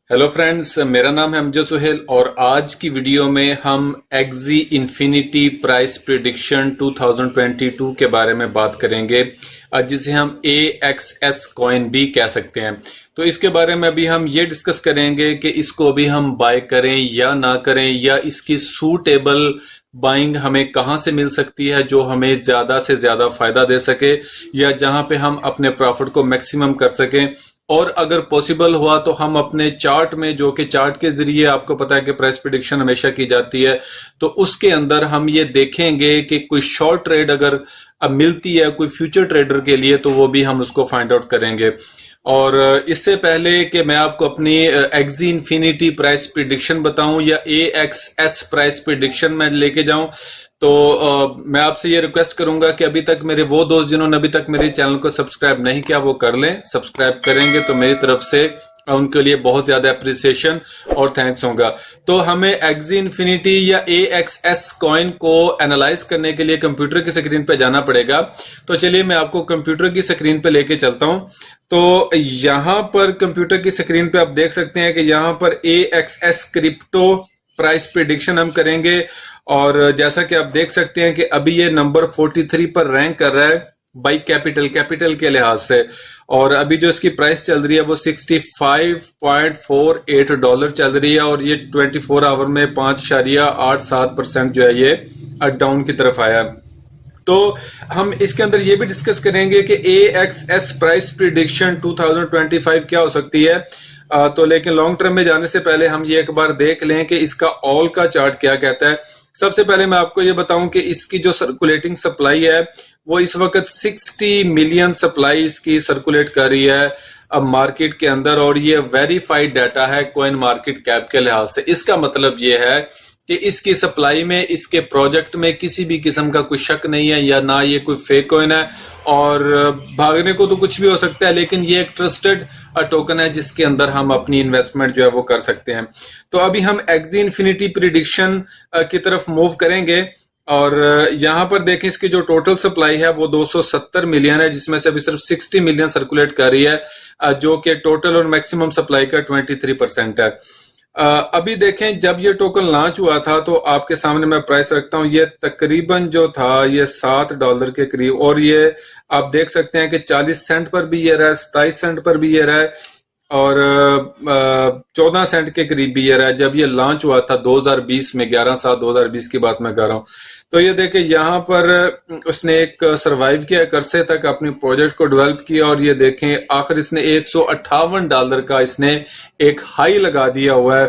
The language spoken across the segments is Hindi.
हेलो फ्रेंड्स, मेरा नाम है अमजद सुहेल और आज की वीडियो में हम एक्जी इन्फिनिटी प्राइस प्रिडिक्शन 2022 के बारे में बात करेंगे, जिसे हम AXS कॉइन भी कह सकते हैं। तो इसके बारे में अभी हम ये डिस्कस करेंगे कि इसको अभी हम बाय करें या ना करें, या इसकी सूटेबल बाइंग हमें कहां से मिल सकती है जो हमें ज्यादा से ज्यादा फायदा दे सके, या जहां पे हम अपने प्रॉफिट को मैक्सिमम कर सकें। और अगर पॉसिबल हुआ तो हम अपने चार्ट में, जो कि चार्ट के जरिए आपको पता है कि प्राइस प्रिडिक्शन हमेशा की जाती है, तो उसके अंदर हम ये देखेंगे कि कोई शॉर्ट ट्रेड अगर अब मिलती है कोई फ्यूचर ट्रेडर के लिए, तो वो भी हम उसको फाइंड आउट करेंगे। और इससे पहले कि मैं आपको अपनी एक्जी इन्फिनिटी प्राइस प्रिडिक्शन बताऊं या AXS प्राइस प्रिडिक्शन में लेके जाऊं, तो मैं आपसे ये रिक्वेस्ट करूंगा कि अभी तक मेरे वो दोस्त जिन्होंने अभी तक मेरे चैनल को सब्सक्राइब नहीं किया वो कर लें। सब्सक्राइब करेंगे तो मेरी तरफ से उनके लिए बहुत ज्यादा अप्रिसिएशन और थैंक्स होगा। तो हमें एक्जी इन्फिनिटी या AXS कॉइन को एनालाइज करने के लिए कंप्यूटर की स्क्रीन पे जाना पड़ेगा। तो चलिए मैं आपको कंप्यूटर की स्क्रीन पे लेके चलता हूं। तो यहां पर कंप्यूटर की स्क्रीन पे आप देख सकते हैं कि यहां पर AXS क्रिप्टो प्राइस प्रिडिक्शन हम करेंगे। और जैसा कि आप देख सकते हैं कि अभी ये नंबर 43 पर रैंक कर रहा है बाई कैपिटल के लिहाज से। और अभी जो इसकी प्राइस चल रही है वो $65.48 चल रही है, और ये 24 आवर में 5.87% जो है ये डाउन की तरफ आया। तो हम इसके अंदर ये भी डिस्कस करेंगे कि AXS प्राइस प्रिडिक्शन 2025 क्या हो सकती है। तो लेकिन लॉन्ग टर्म में जाने से पहले हम ये एक बार देख लें कि इसका ऑल का चार्ट क्या कहता है। सबसे पहले मैं आपको ये बताऊं कि इसकी जो सर्कुलेटिंग सप्लाई है वो इस वक्त 60 मिलियन सप्लाई इसकी सर्कुलेट कर रही है अब मार्केट के अंदर, और ये वेरीफाइड डाटा है कॉइन मार्केट कैप के लिहाज से। इसका मतलब ये है कि इसकी सप्लाई में, इसके प्रोजेक्ट में किसी भी किस्म का कोई शक नहीं है, या ना ये कोई फेक कॉइन है। और भागने को तो कुछ भी हो सकता है, लेकिन ये एक ट्रस्टेड टोकन है जिसके अंदर हम अपनी इन्वेस्टमेंट जो है वो कर सकते हैं। तो अभी हम एक्जी इन्फिनिटी प्रिडिक्शन की तरफ मूव करेंगे। और यहां पर देखें इसकी जो टोटल सप्लाई है वो 270 मिलियन है, जिसमें से अभी सिर्फ 60 मिलियन सर्कुलेट कर रही है, जो कि टोटल और मैक्सिमम सप्लाई का 23% है। अभी देखें जब ये टोकन लॉन्च हुआ था तो आपके सामने मैं प्राइस रखता हूं, ये तकरीबन जो था ये $7 के करीब, और ये आप देख सकते हैं कि 40 सेंट पर भी ये रहा है, 27 सेंट पर भी ये रहा है, और 14 सेंट के करीब भी ये रहा है जब ये लॉन्च हुआ था 2020 में। 11/7/2020 की बात मैं कर रहा हूं। तो ये देखें यहाँ पर उसने एक सरवाइव किया, एक अरसे तक अपने प्रोजेक्ट को डेवलप किया, और ये देखें आखिर इसने $158 का इसने एक हाई लगा दिया हुआ है।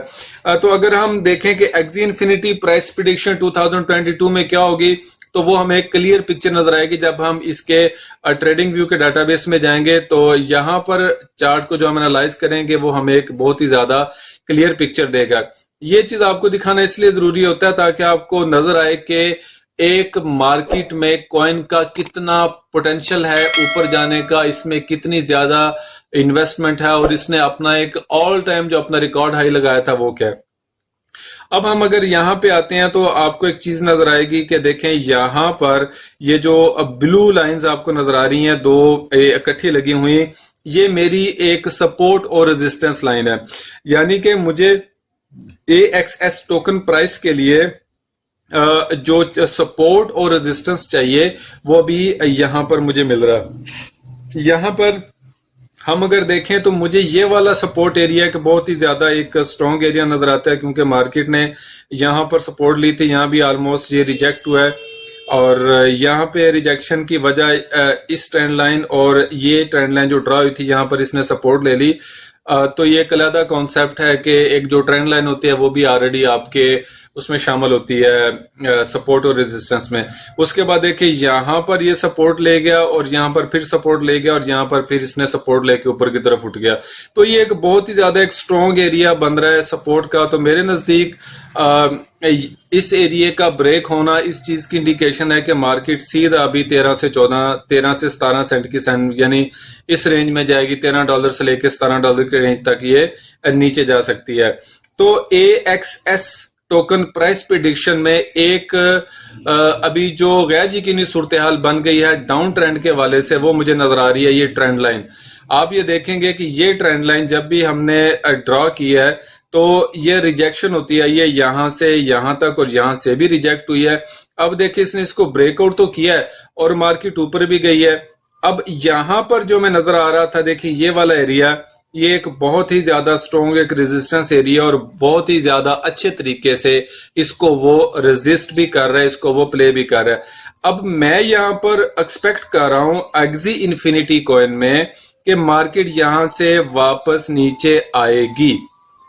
तो अगर हम देखें कि एक्जी इन्फिनिटी प्राइस प्रिडिक्शन 2022 में क्या होगी, तो वो हमें एक क्लियर पिक्चर नजर आएगी जब हम इसके ट्रेडिंग व्यू के डाटाबेस में जाएंगे। तो यहाँ पर चार्ट को जो हम एनालाइज करेंगे वो हमें एक बहुत ही ज्यादा क्लियर पिक्चर देगा। ये चीज आपको दिखाना इसलिए जरूरी होता है ताकि आपको नजर आए कि एक मार्केट में कॉइन का कितना पोटेंशियल है ऊपर जाने का, इसमें कितनी ज्यादा इन्वेस्टमेंट है, और इसने अपना एक ऑल टाइम जो अपना रिकॉर्ड हाई लगाया था वो क्या है। अब हम अगर यहाँ पे आते हैं तो आपको एक चीज नजर आएगी कि देखें यहाँ पर ये जो ब्लू लाइंस आपको नजर आ रही हैं, दो इकट्ठी लगी हुई, ये मेरी एक सपोर्ट और रेजिस्टेंस लाइन है। यानी कि मुझे AXS टोकन प्राइस के लिए जो सपोर्ट और रेजिस्टेंस चाहिए वो भी यहां पर मुझे मिल रहा है। यहां पर हम अगर देखें तो मुझे ये वाला सपोर्ट एरिया का बहुत ही ज्यादा एक स्ट्रॉन्ग एरिया नजर आता है, क्योंकि मार्केट ने यहां पर सपोर्ट ली थी, यहां भी ऑलमोस्ट ये रिजेक्ट हुआ है, और यहाँ पे रिजेक्शन की वजह इस ट्रेंड लाइन और ये ट्रेंड लाइन जो ड्रा हुई थी यहाँ पर इसने सपोर्ट ले ली। तो ये एक अलग कॉन्सेप्ट है कि एक जो ट्रेंड लाइन होती है वो भी ऑलरेडी आपके उसमें शामिल होती है सपोर्ट और रेजिस्टेंस में। उसके बाद देखिए यहाँ पर ये सपोर्ट ले गया, और यहाँ पर फिर सपोर्ट ले गया, और यहाँ पर फिर इसने सपोर्ट लेके ऊपर की तरफ उठ गया। तो ये एक बहुत ही ज्यादा एक स्ट्रॉन्ग एरिया बन रहा है सपोर्ट का। तो मेरे नजदीक इस एरिया का ब्रेक होना इस चीज की इंडिकेशन है कि मार्केट सीधा अभी 13 से 17 सेंट की यानी इस रेंज में जाएगी। $13 से लेकर $17 के रेंज तक ये नीचे जा सकती है। तो AXS टोकन प्राइस प्रिडिक्शन में एक अभी जो गैर यकीनी सूरत हाल बन गई है डाउन ट्रेंड के वाले से, वो मुझे नजर आ रही है ये ट्रेंड लाइन। आप ये देखेंगे कि ये ट्रेंड लाइन जब भी हमने ड्रॉ की है तो ये रिजेक्शन होती है, ये यहां से यहां तक और यहां से भी रिजेक्ट हुई है। अब देखिए इसने इसको ब्रेकआउट तो किया है और मार्केट ऊपर भी गई है। अब यहां पर जो मैं नजर आ रहा था, देखिए ये वाला एरिया, ये एक बहुत ही ज्यादा स्ट्रॉन्ग एक रेजिस्टेंस एरिया और बहुत ही ज्यादा अच्छे तरीके से इसको वो रेजिस्ट भी कर रहा है, इसको वो प्ले भी कर रहा है। अब मैं यहां पर एक्सपेक्ट कर रहा हूं एक्सी इन्फिनिटी कॉइन में कि मार्केट यहां से वापस नीचे आएगी।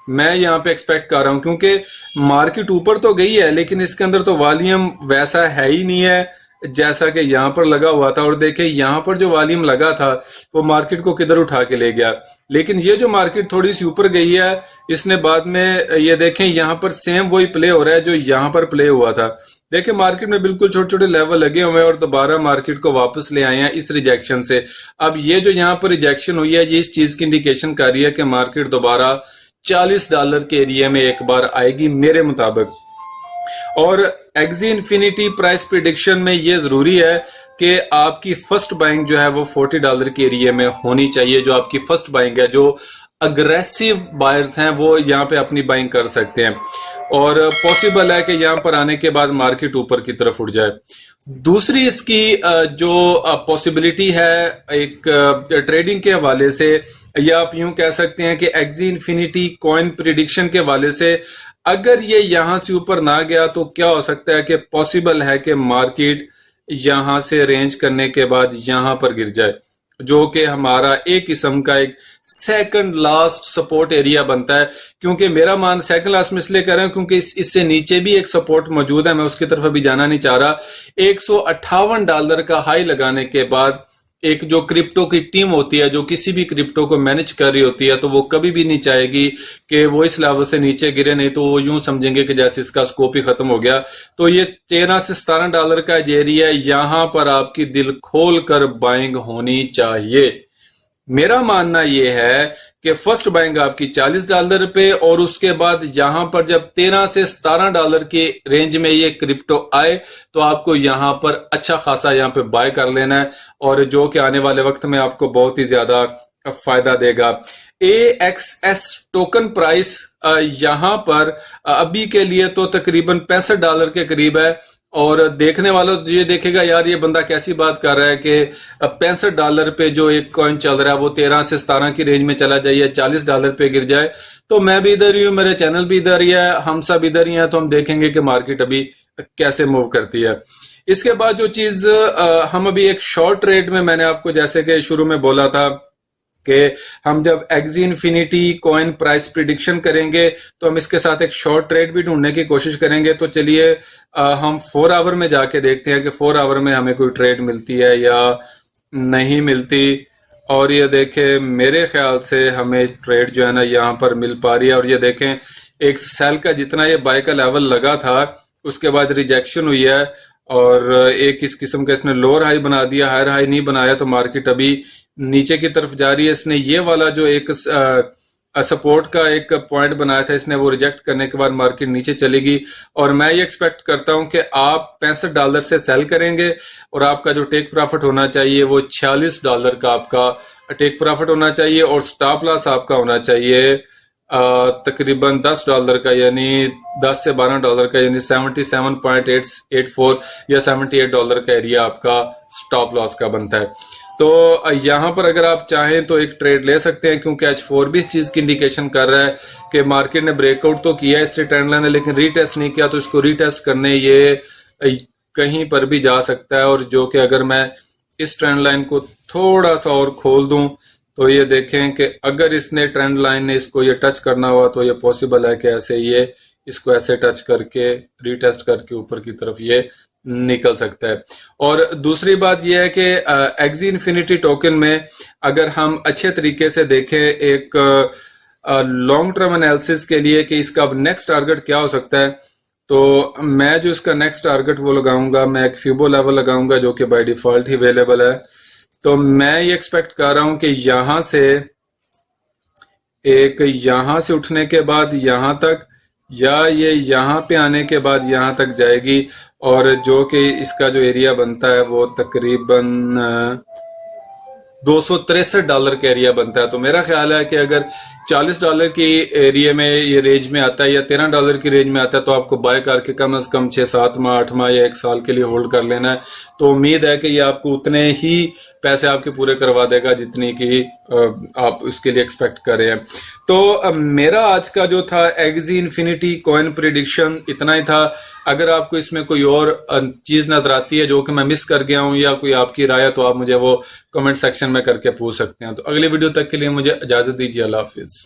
मैं यहां पे एक्सपेक्ट कर रहा हूं क्योंकि मार्केट ऊपर तो गई है लेकिन इसके अंदर तो वॉल्यूम वैसा है ही नहीं है जैसा कि यहां पर लगा हुआ था। और देखें यहां पर जो वॉल्यूम लगा था वो मार्केट को किधर उठा के ले गया। लेकिन ये जो मार्केट थोड़ी सी ऊपर गई है, इसने बाद में ये देखें यहां पर सेम वही प्ले हो रहा है जो यहां पर प्ले हुआ था। देखिए मार्केट में बिल्कुल छोटे छोटे लेवल लगे हुए हैं और दोबारा मार्केट को वापस ले आए हैं इस रिजेक्शन से। अब ये जो यहाँ पर रिजेक्शन हुई है ये इस चीज की इंडिकेशन कर रही है कि मार्केट दोबारा $40 के एरिया में एक बार आएगी मेरे मुताबिक। और एक्सी इन्फिनिटी प्राइस प्रिडिक्शन में ये जरूरी है कि आपकी फर्स्ट बाइंग जो है वो $40 के एरिया में होनी चाहिए। जो आपकी फर्स्ट बाइंग है, जो अग्रेसिव बायर्स हैं वो यहाँ पे अपनी बाइंग कर सकते हैं और पॉसिबल है कि यहाँ पर आने के बाद मार्केट ऊपर की तरफ उठ जाए। दूसरी इसकी जो पॉसिबिलिटी है एक ट्रेडिंग के हवाले से, या आप यूं कह सकते हैं कि एक्सी इन्फिनिटी कॉइन प्रिडिक्शन के हवाले से, अगर ये यहां से ऊपर ना गया तो क्या हो सकता है कि पॉसिबल है कि मार्केट यहां से रेंज करने के बाद यहां पर गिर जाए, जो कि हमारा एक किस्म का एक सेकंड लास्ट सपोर्ट एरिया बनता है। क्योंकि मेरा मान सेकंड लास्ट में इसलिए कर रहा हूं क्योंकि इससे नीचे भी एक सपोर्ट मौजूद है, मैं उसकी तरफ अभी जाना नहीं चाह रहा। $158 का हाई लगाने के बाद एक जो क्रिप्टो की टीम होती है जो किसी भी क्रिप्टो को मैनेज कर रही होती है, तो वो कभी भी नहीं चाहेगी कि वो इस लेवल से नीचे गिरे, नहीं तो वो यूं समझेंगे कि जैसे इसका स्कोप ही खत्म हो गया। तो ये $13 से $17 का एरिया है, यहां पर आपकी दिल खोल कर बाइंग होनी चाहिए। मेरा मानना यह है कि फर्स्ट बाइंग आपकी $40 पे और उसके बाद यहां पर जब $13 से $17 के रेंज में ये क्रिप्टो आए तो आपको यहां पर अच्छा खासा यहां पे बाय कर लेना है, और जो कि आने वाले वक्त में आपको बहुत ही ज्यादा फायदा देगा। AXS टोकन प्राइस यहां पर अभी के लिए तो तकरीबन $65 के करीब है, और देखने वालों ये देखेगा यार ये बंदा कैसी बात कर रहा है कि $65 पे जो एक कॉइन चल रहा है वो 13 से 17 की रेंज में चला जाए, $40 पे गिर जाए। तो मैं भी इधर ही हूं, मेरे चैनल भी इधर ही है, हम सब इधर ही हैं, तो हम देखेंगे कि मार्केट अभी कैसे मूव करती है। इसके बाद जो चीज हम अभी एक शॉर्ट ट्रेड में, मैंने आपको जैसे कि शुरू में बोला था कि हम जब XC infinity coin price prediction करेंगे तो हम इसके साथ एक शॉर्ट ट्रेड भी ढूंढने की कोशिश करेंगे। तो चलिए हम 4 आवर में जाके देखते हैं कि 4 आवर में हमें कोई ट्रेड मिलती है या नहीं मिलती। और ये देखें मेरे ख्याल से हमें ट्रेड जो है ना यहाँ पर मिल पा रही है। और ये देखें एक सेल का जितना ये बाय का लेवल लगा था उसके बाद रिजेक्शन हुई है और एक इस किस्म का इसने लोअर हाई बना दिया, हायर हाई नहीं बनाया, तो मार्केट अभी नीचे की तरफ जा रही है। इसने ये वाला जो एक सपोर्ट का एक पॉइंट बनाया था, इसने वो रिजेक्ट करने के बाद मार्केट नीचे चलेगी। और मैं ये एक्सपेक्ट करता हूं कि आप $65 से सेल करेंगे और आपका जो टेक प्रॉफिट होना चाहिए वो $46 का आपका टेक प्रॉफिट होना चाहिए, और स्टॉप लॉस आपका होना चाहिए तकरीबन $10 का, यानी $10 से $12 का, यानी 77.884 या $78 का एरिया आपका स्टॉप लॉस का बनता है। तो यहां पर अगर आप चाहें तो एक ट्रेड ले सकते हैं, क्योंकि H4 भी इस चीज की इंडिकेशन कर रहा है कि मार्केट ने ब्रेकआउट तो किया इस ट्रेंड लाइन ने, लेकिन रीटेस्ट नहीं किया, तो इसको रीटेस्ट करने ये कहीं पर भी जा सकता है। और जो कि अगर मैं इस ट्रेंड लाइन को थोड़ा सा और खोल दूं तो ये देखें कि अगर इसने ट्रेंड लाइन ने इसको ये टच करना हुआ तो ये पॉसिबल है कि ऐसे ये इसको ऐसे टच करके रीटेस्ट करके ऊपर की तरफ ये निकल सकता है। और दूसरी बात यह है कि एक्सी इन्फिनिटी टोकन में अगर हम अच्छे तरीके से देखें एक लॉन्ग टर्म एनालिसिस के लिए कि इसका अब नेक्स्ट टारगेट क्या हो सकता है, तो मैं जो इसका नेक्स्ट टारगेट वो लगाऊंगा, मैं एक फिबो लेवल लगाऊंगा जो कि बाय डिफॉल्ट ही अवेलेबल है। तो मैं ये एक्सपेक्ट कर रहा हूं कि यहां से उठने के बाद यहां तक, या ये यहां पे आने के बाद यहां तक जाएगी, और जो कि इसका जो एरिया बनता है वो तकरीबन $263 का एरिया बनता है। तो मेरा ख्याल है कि अगर $40 की एरिया में ये रेंज में आता है या $13 की रेंज में आता है तो आपको बाय करके कम से कम 6-7 माह 8 माह या 1 साल के लिए होल्ड कर लेना है। तो उम्मीद है कि ये आपको उतने ही पैसे आपके पूरे करवा देगा जितनी की आप उसके लिए एक्सपेक्ट कर रहे हैं। तो मेरा आज का जो था एक्सी इन्फिनिटी कॉइन प्रिडिक्शन इतना ही था। अगर आपको इसमें कोई और चीज नजर आती है जो कि मैं मिस कर गया हूं या कोई आपकी राय है तो आप मुझे वो कमेंट सेक्शन में करके पूछ सकते हैं। तो अगली वीडियो तक के लिए मुझे इजाजत दीजिए। अल्लाह हाफिज।